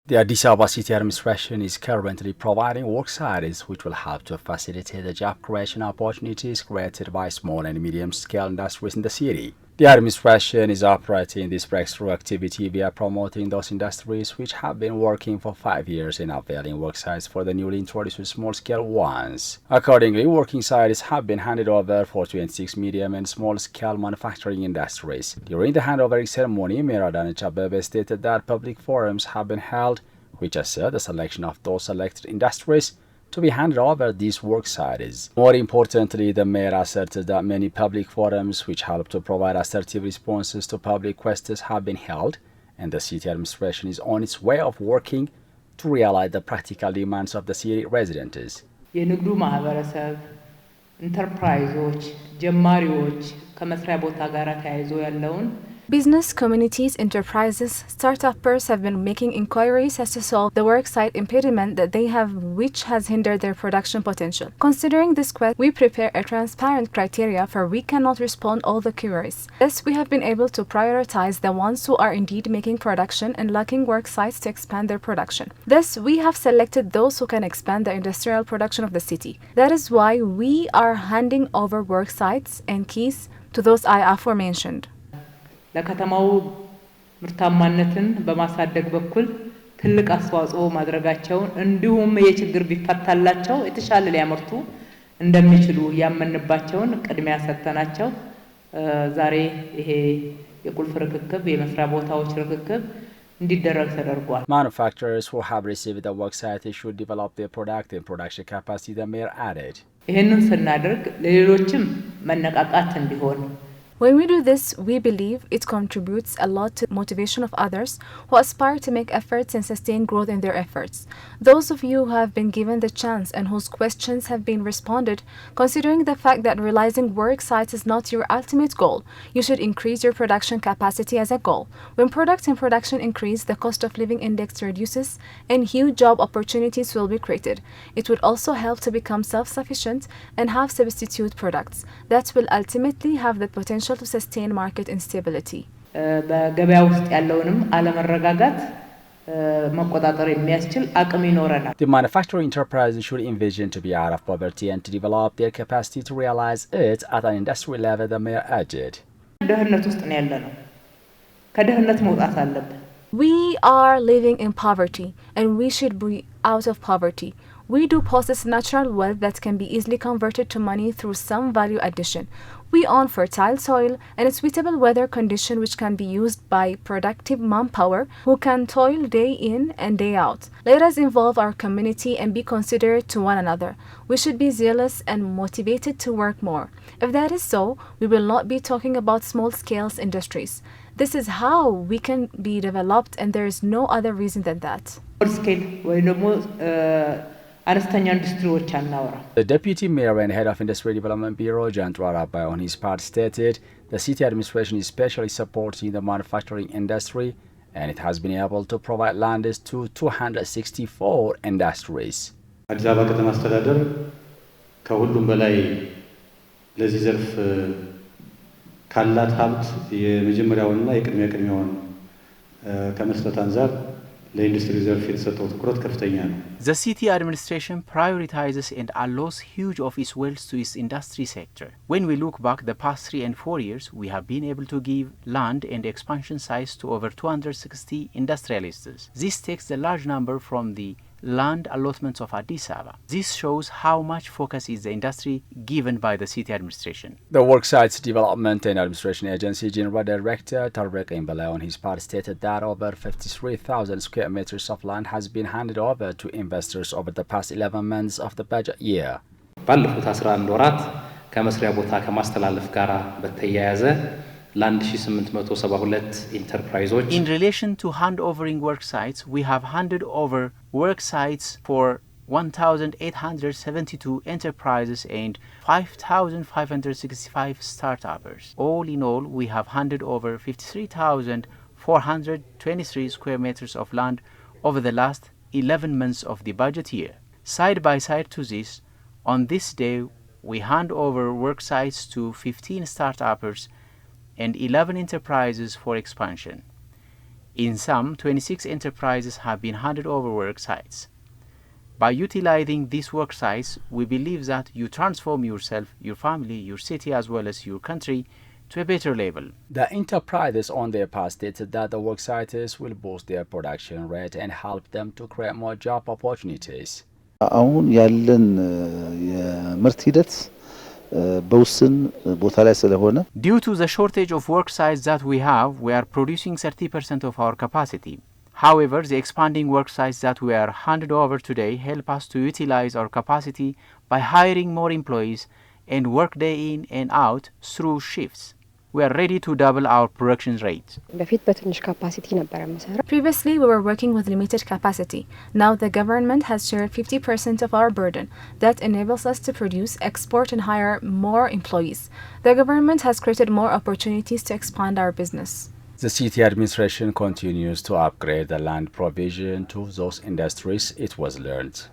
The Addis Ababa city administration is currently providing work sites which will help to facilitate the job creation opportunities created by small and medium-scale industries in the city. The administration is operating this breakthrough activity via promoting those industries which have been working for 5 years and availing work sites for the newly introduced small-scale ones. Accordingly, working sites have been handed over for 26 medium and small-scale manufacturing industries. During the handover ceremony, Mayor Adanech Abiebie stated that public forums have been held which assert the selection of those selected industries to be handed over these work sites. More importantly, the mayor asserted that many public forums which help to provide assertive responses to public questions have been held, and the city administration is on its way of working to realize the practical demands of the city residents. የንግዱ ማህበረሰብ ኢንተርፕራይዞች ጀማሪዎች ከመስሪያ ቦታ ጋር ተያይዞ ያለውን Business communities, enterprises, start-uppers have been making inquiries as to solve the worksite impediment that they have which has hindered their production potential. Considering this quest, we prepare a transparent criteria for we cannot respond all the queries. Thus, we have been able to prioritize the ones who are indeed making production and lacking worksites to expand their production. Thus, we have selected those who can expand the industrial production of the city. That is why we are handing over worksites and keys to those I aforementioned. ለከተማው ምርታማነትን በማሳደግ በኩል ትልቅ አስተዋጽኦ ማድረጋቸውን እንዲሁም የችግር ቢፈታላቸው የተሻለ ሊያመርቱ እንደሚችሉ ያመንባቸውን ቅድሚያ ሰጥተናቸው ዛሬ ይሄ የቁልፍ ርክክብ የመስሪያ ቦታዎች ርክክብ እንዲደረግ ተደርጓል። Manufacturers who have received the work site should develop their product and production capacity, the mayor added. ይሄንን ስናደርግ ለሌሎችም መነቃቃት እንዲሆን When we do this, we believe it contributes a lot to the motivation of others who aspire to make efforts and sustain growth in their efforts. Those of you who have been given the chance and whose questions have been responded, considering the fact that realizing work sites is not your ultimate goal, you should increase your production capacity as a goal. When products and production increase, the cost of living index reduces and huge job opportunities will be created. It would also help to become self-sufficient and have substitute products that will ultimately have the potential to sustain market instability. በገበያ ውስጥ ያለውንም አለመረጋጋት መቆጣጠር የሚያስችል አቅም ይኖረናል። The manufacturing enterprise should envision to be out of poverty and to develop their capacity to realize it at an industry level, the mayor added. ድህነት ውስጥ ነው ያለነው። ከድህነት መውጣት አለብን። We are living in poverty and we should be out of poverty. We do possess natural wealth that can be easily converted to money through some value addition. We own fertile soil and a suitable weather condition which can be used by productive manpower who can toil day in and day out. Let us involve our community and be considerate to one another. We should be zealous and motivated to work more. If that is so, we will not be talking about small-scale industries. This is how we can be developed and there is no other reason than that. The Deputy Mayor and Head of Industry Development Bureau, Jan Rabai, on his part stated the city administration is especially supporting the manufacturing industry and it has been able to provide lands to 264 industries. አዲስ አበባ ከተማ አስተዳደር ከሁሉም በላይ ለዚህ ዘርፍ ካላት ሀብት የመጀመሪያውንና የቅድሚያውን ከመስጠት አንፃር ለኢንዱስትሪ ዘርፍ የተሰጠው ትኩረት ከፍተኛ ነው። The city administration prioritizes and allows huge of its wealth to its industry sector. When we look back the past 3 and 4 years, we have been able to give land and expansion sites to over 260 industrialists. This takes the large number from the land allotments of Addis Ababa. This shows how much focus is the industry given by the city administration. The Worksites Development and Administration Agency General Director Tarek Mbele on his part stated that over 53,000 square meters of land has been handed over to investors over the past 11 months of the budget year. ባለፉት 11 ወራት ከመስሪያ ቦታ ከማስተላለፍ ጋር በተያያዘ ለ1872 ኢንተርፕራይዞች In relation to handovering work sites, we have handed over work sites for 1,872 enterprises and 5,565 startups. All in all, we have handed over 53,423 square meters of land over the last 11 months of the budget year. Side by side to this, on this day, we hand over work sites to 15 startups and 11 enterprises for expansion. In some, 26 enterprises have been handed over work sites. By utilizing these work sites, we believe that you transform yourself, your family, your city, as well as your country to a better level. The enterprises on their part stated that the work sites will boost their production rate and help them to create more job opportunities. አሁን ያለን የምርት ሂደት በውስን ቦታ ላይ ስለሆነ Due to the shortage of work sites that we are producing 30% of our capacity. However, the expanding work sites that we are handed over today help us to utilize our capacity by hiring more employees and work day in and out through shifts. We are ready to double our production rate. Previously, we were working with limited capacity. Now the government has shared 50% of our burden. That enables us to produce, export, and hire more employees. The government has created more opportunities to expand our business. The city administration continues to upgrade the land provision to those industries it was learned.